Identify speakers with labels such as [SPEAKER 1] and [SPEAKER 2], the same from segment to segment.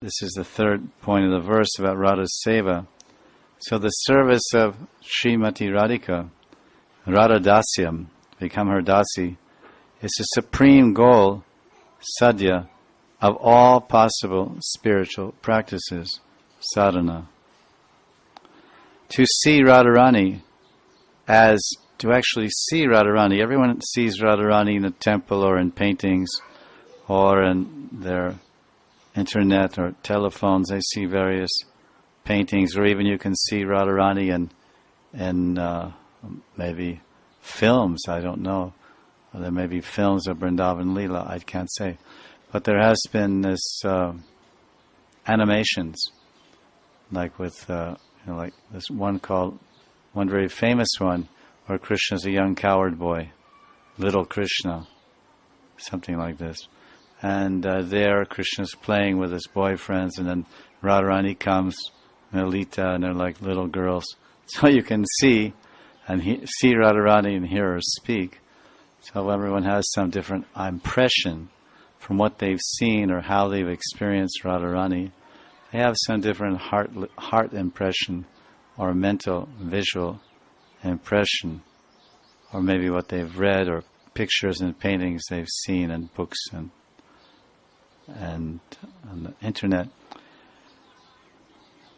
[SPEAKER 1] This is the third point of the verse about Radha's seva. So the service of Srimati Radhika, Radha Dasyam, become her dasi, is the supreme goal, sadhya, of all possible spiritual practices, sadhana. To see Radharani to actually see Radharani, everyone sees Radharani in the temple or in paintings or in their internet or telephones. They see various paintings, or even you can see Radharani in maybe films, I don't know. Or there may be films of Vrindavan Lila, I can't say. But there has been this animations, like with like this one very famous one, where Krishna's a young coward boy, little Krishna, something like this. And there Krishna's playing with his boyfriends, and then Radharani comes, and Lita, and they're like little girls. So you can see see Radharani and hear her speak. So everyone has some different impression from what they've seen or how they've experienced Radharani. They have some different heart impression or mental, visual impression, or maybe what they've read or pictures and paintings they've seen in books and on the internet.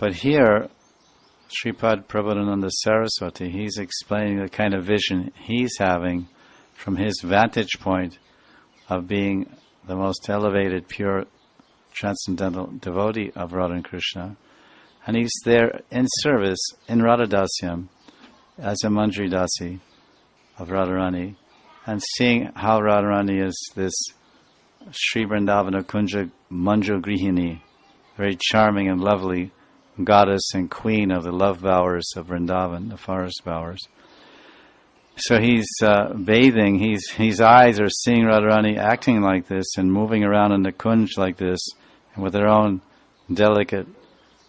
[SPEAKER 1] But here, Sripad Prabodhananda Saraswati, he's explaining the kind of vision he's having from his vantage point of being the most elevated, pure, transcendental devotee of Radha and Krishna. And he's there in service, in Radha Dasyam, as a Manjari Dasi of Radharani, and seeing how Radharani is this Sri Vrindavana Kunja Manju Grihini, very charming and lovely goddess and queen of the love bowers of Vrindavan, the forest bowers. So he's bathing, his eyes are seeing Radharani acting like this and moving around in the kunj like this, and with her own delicate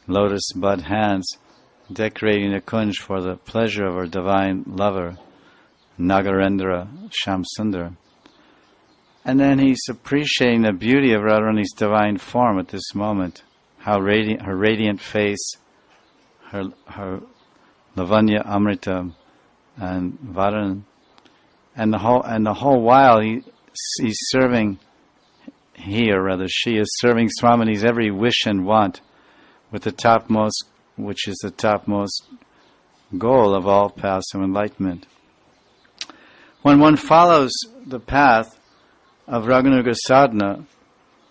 [SPEAKER 1] lotus bud hands decorating the kunj for the pleasure of her divine lover, Nagarendra Shamsundar. And then he's appreciating the beauty of Radharani's divine form at this moment, how her radiant face, her Lavanya Amrita and Varan, and the whole while he's serving, she is serving Swamini's every wish and want with the topmost, which is the topmost goal of all paths of enlightenment. When one follows the path of Raganuga sadhana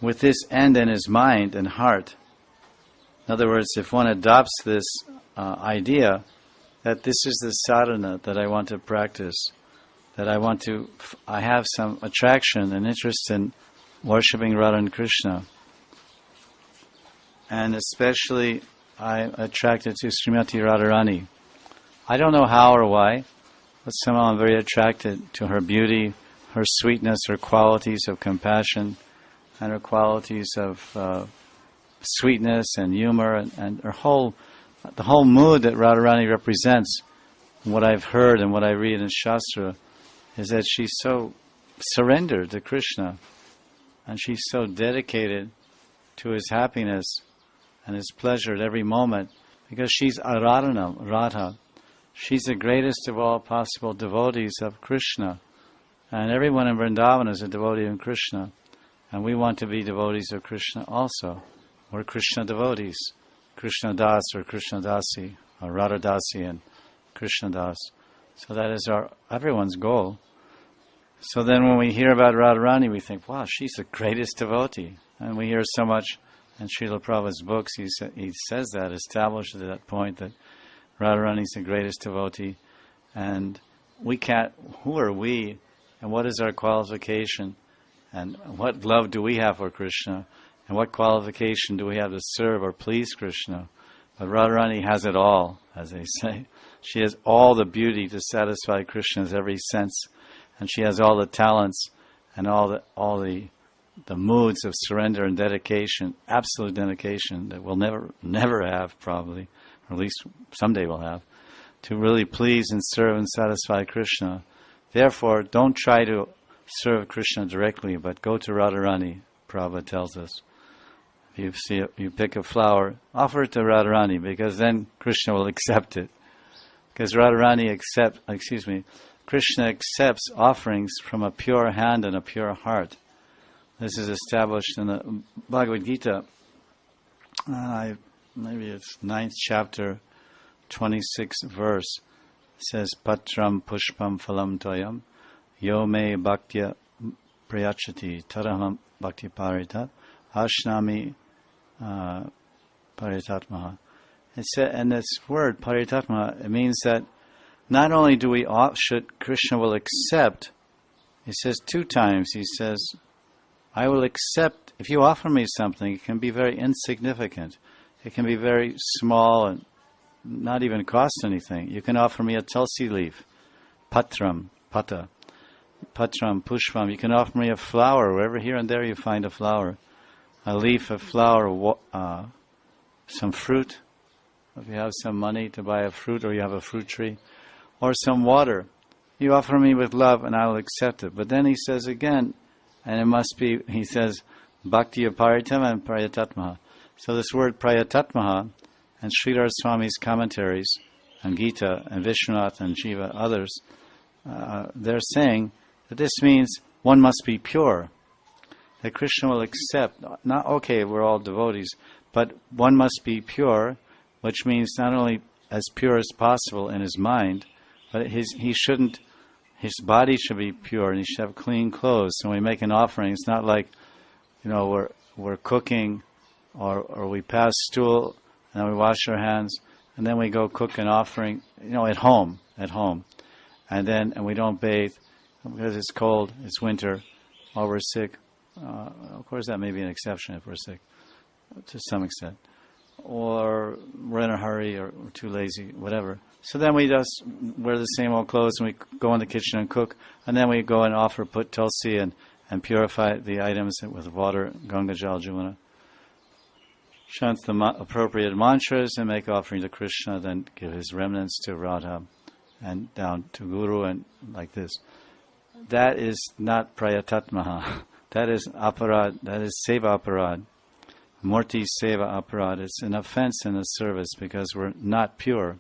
[SPEAKER 1] with this end in his mind and heart, in other words, if one adopts this idea that this is the sadhana that I want to practice, that I have some attraction and interest in worshipping Radha and Krishna, and especially I'm attracted to Srimati Radharani. I don't know how or why, but somehow I'm very attracted to her beauty, her sweetness, her qualities of compassion, and her qualities of sweetness and humor, and the whole mood that Radharani represents. What I've heard and what I read in Shastra is that she's so surrendered to Krishna, and she's so dedicated to his happiness and his pleasure at every moment, because she's Aradhana, Radha. She's the greatest of all possible devotees of Krishna. And everyone in Vrindavan is a devotee of Krishna. And we want to be devotees of Krishna also. We're Krishna devotees. Krishna Das or Krishna Dasi, or Radha Dasi and Krishna Das. So that is everyone's goal. So then when we hear about Radharani, we think, wow, she's the greatest devotee. And we hear so much in Srila Prabhupada's books, he says that, establishes that point that Radharani is the greatest devotee. And who are we, and what is our qualification, and what love do we have for Krishna, and what qualification do we have to serve or please Krishna? But Radharani has it all, as they say. She has all the beauty to satisfy Krishna's every sense, and she has all the talents and all the moods of surrender and dedication, absolute dedication that we'll never have probably, or at least someday we'll have, to really please and serve and satisfy Krishna. Therefore, don't try to serve Krishna directly, but go to Radharani, Prabhupada tells us. you pick a flower, offer it to Radharani, because then Krishna will accept it. Because Krishna accepts offerings from a pure hand and a pure heart. This is established in the Bhagavad Gita. Maybe it's 9th chapter, 26th verse. It says, Patram pushpam phalam toyam yo me bhaktya prayachati taraham bhakti parita ashnami paritatmaha. And this word paritatmaha, it means that not only should Krishna will accept, he says 2 times, he says, I will accept, if you offer me something, it can be very insignificant. It can be very small and not even cost anything. You can offer me a tulsi leaf, patram, pushpam. You can offer me a flower, wherever here and there you find a flower. A leaf, a flower, some fruit. If you have some money to buy a fruit, or you have a fruit tree, or some water. You offer me with love and I will accept it. But then he says again, and it must be, he says, bhakti aparitam and prayatatmaha. So this word prayatatmaha, and Sridhar Swami's commentaries, and Gita, and Vishwanath, and Jiva, others, they're saying that this means one must be pure. That Krishna will accept, not, okay, we're all devotees, but one must be pure, which means not only as pure as possible in his mind, but his body should be pure, and he should have clean clothes. So when we make an offering, it's not like, we're cooking, or we pass stool, and then we wash our hands, and then we go cook an offering, at home, and we don't bathe because it's cold, it's winter, or we're sick. Of course, that may be an exception if we're sick, to some extent, or we're in a hurry, or we're too lazy, whatever. So then we just wear the same old clothes, and we go in the kitchen and cook, and then we go and put tulsi and purify the items with water, Ganga Jal Jamuna. Chant the appropriate mantras and make offering to Krishna, then give his remnants to Radha and down to Guru, and like this. That is not prayatatmaha. That is aparad, that is seva aparad. Murti seva aparad. It's an offense in the service because we're not pure.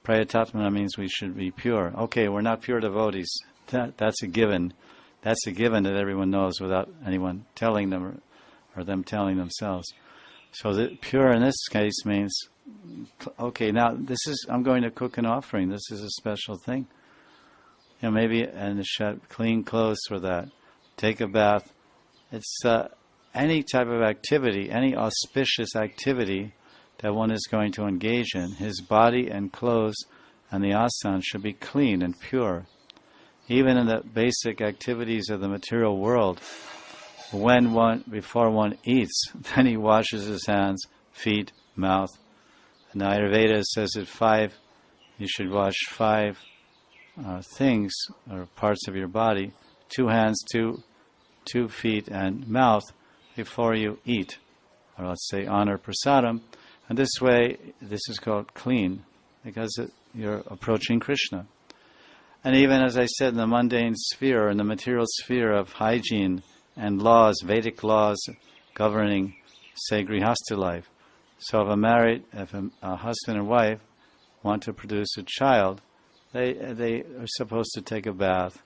[SPEAKER 1] Prayatatmana means we should be pure. Okay, we're not pure devotees. That's a given. That's a given that everyone knows without anyone telling them or them telling themselves. So the pure in this case means, okay, now I'm going to cook an offering. This is a special thing. Maybe, and clean clothes for that. Take a bath. It's any type of activity, any auspicious activity that one is going to engage in. His body and clothes and the asana should be clean and pure. Even in the basic activities of the material world, before one eats, then he washes his hands, feet, mouth. And the Ayurveda says that you should wash 5 things or parts of your body, 2 hands, 2 feet, and mouth before you eat, or let's say honor prasadam. And this way, this is called clean, because you're approaching Krishna. And even, as I said, in the mundane sphere, in the material sphere of hygiene and laws, Vedic laws governing, say, grihastha life. So if a husband and wife want to produce a child, they are supposed to take a bath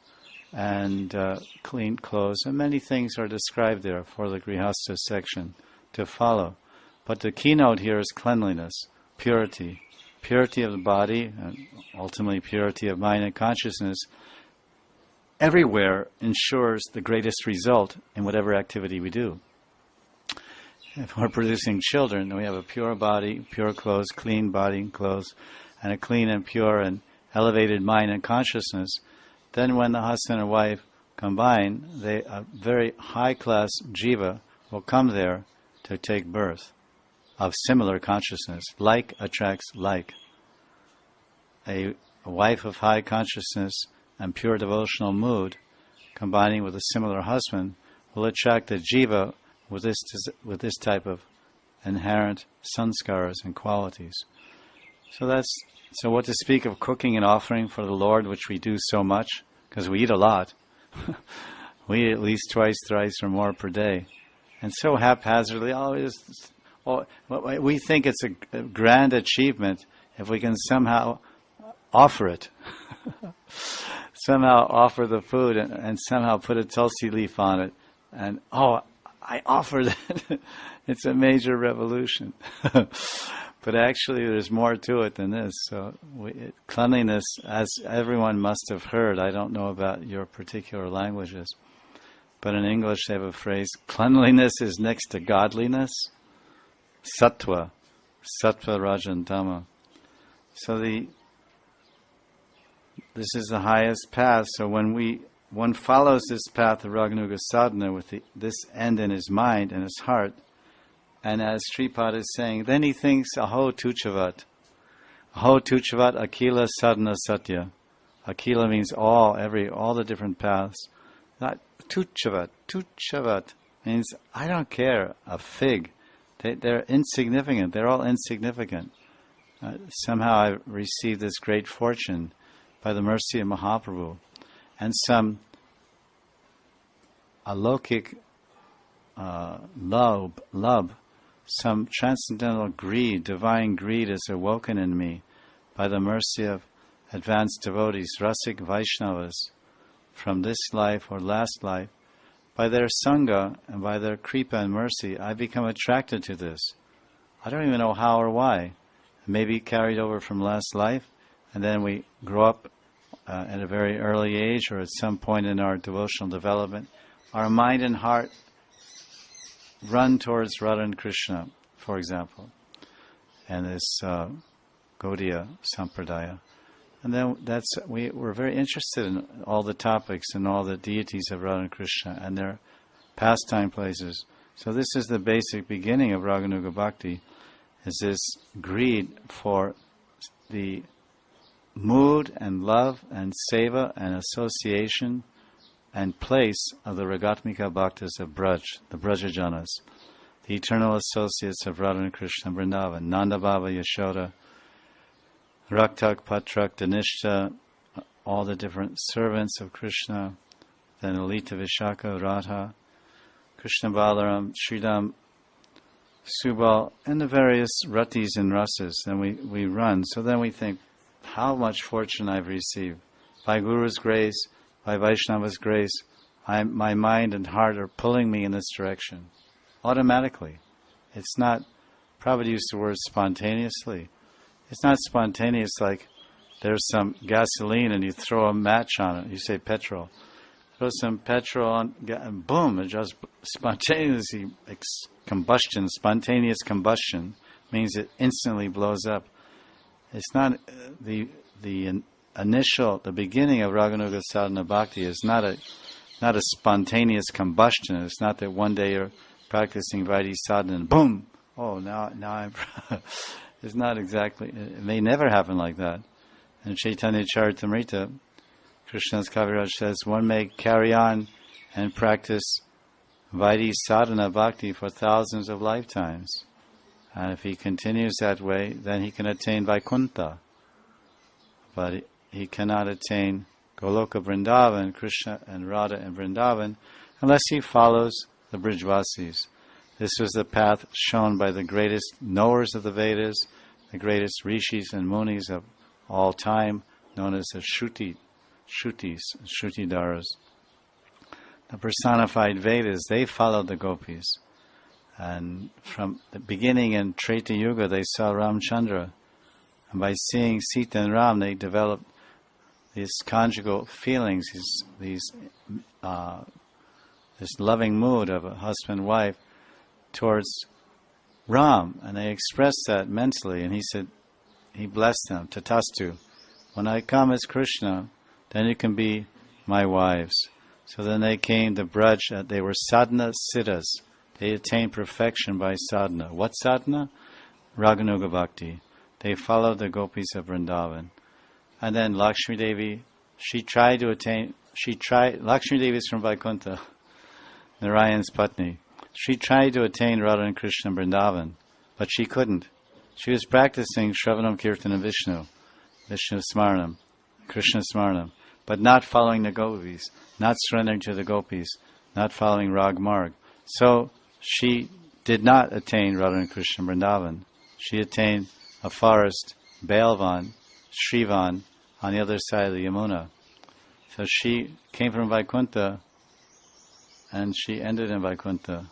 [SPEAKER 1] and clean clothes, and many things are described there for the grihastha section to follow. But the keynote here is cleanliness, purity of the body, and ultimately purity of mind and consciousness. Everywhere ensures the greatest result in whatever activity we do. If we're producing children, we have a pure body, pure clothes, clean body and clothes, and a clean and pure and elevated mind and consciousness. Then when the husband and wife combine, a very high-class jiva will come there to take birth of similar consciousness. Like attracts like. A wife of high consciousness and pure devotional mood, combining with a similar husband, will attract a jiva with this type of inherent sanskaras and qualities. So what to speak of cooking and offering for the Lord, which we do so much, because we eat a lot. We eat at least twice, thrice, or more per day. And so haphazardly, we think it's a grand achievement if we can somehow offer it. Somehow offer the food and somehow put a tulsi leaf on it. And, I offered it. It's a major revolution. But actually there's more to it than this. So cleanliness, as everyone must have heard, I don't know about your particular languages, but in English they have a phrase, cleanliness is next to godliness. Sattva, Rajan, Tama. So this is the highest path. So when one follows this path of Raganuga sadhana with this end in his mind and his heart, and as Sripad is saying, then he thinks, Aho Tuchavat. Aho Tuchavat Akila Sadhana Satya. Akila means all the different paths. Not Tuchavat means I don't care, a fig. They're insignificant. They're all insignificant. Somehow I received this great fortune by the mercy of Mahaprabhu. And some alokik love, some transcendental greed, divine greed is awoken in me by the mercy of advanced devotees, Rasik Vaishnavas, from this life or last life. By their sangha and by their kripa and mercy, I become attracted to this. I don't even know how or why. Maybe carried over from last life, and then we grow up at a very early age or at some point in our devotional development. Our mind and heart run towards Radha and Krishna, for example, and this Gaudiya Sampradaya. And then we're very interested in all the topics and all the deities of Radha and Krishna and their pastime places. So this is the basic beginning of Raganuga Bhakti, is this greed for the mood and love and seva and association and place of the Ragatmika Bhaktas of Braj, the Brajajanas, the eternal associates of Radha and Krishna Vrindavan, Nanda Baba, Yashoda, Raktak, Patrak, Danishta, all the different servants of Krishna, then Lalita, Vishaka, Radha, Krishna Balaram, Sridham, Subal, and the various ratis and rasas. Then we run. So then we think, how much fortune I've received. By Guru's grace, by Vaishnava's grace, my mind and heart are pulling me in this direction. Automatically. It's not, Prabhupada used the word spontaneously. It's not spontaneous like there's some gasoline and you throw a match on it. You say petrol. Throw some petrol on, and boom, it just spontaneously combustion. Spontaneous combustion means it instantly blows up. It's not the initial, the beginning of Raganuga Sadhana Bhakti is not a spontaneous combustion. It's not that one day you're practicing Vaidhi Sadhana and boom, now I'm... It's not exactly, it may never happen like that. In Chaitanya Charitamrita, Krishna's Kaviraj says, one may carry on and practice Vaidhi Sadhana Bhakti for thousands of lifetimes. And if he continues that way, then he can attain Vaikuntha. But he cannot attain Goloka Vrindavan, Krishna and Radha and Vrindavan, unless he follows the Brijvasis. This was the path shown by the greatest knowers of the Vedas, the greatest rishis and munis of all time, known as the Shrutidaras. The personified Vedas, they followed the gopis. And from the beginning in Treta Yuga, they saw Ramchandra. And by seeing Sita and Ram, they developed these conjugal feelings, this loving mood of a husband-wife towards Ram, and they expressed that mentally, and he said, he blessed them, Tatastu, when I come as Krishna, then you can be my wives. So then they came to Braj, they were sadhana siddhas, they attained perfection by sadhana. What sadhana? Raganuga Bhakti. They followed the gopis of Vrindavan. And then Lakshmi Devi, Lakshmi Devi is from Vaikuntha, Narayan's Patni. She tried to attain Radha and Krishna Vrindavan, but she couldn't. She was practicing Shravanam Kirtanam Vishnu Smaranam, Krishna Smaranam, but not following the gopis, not surrendering to the gopis, not following Rag Marg. So she did not attain Radha and Krishna Vrindavan. She attained a forest, Bailvan, Srivan, on the other side of the Yamuna. So she came from Vaikuntha and she ended in Vaikuntha.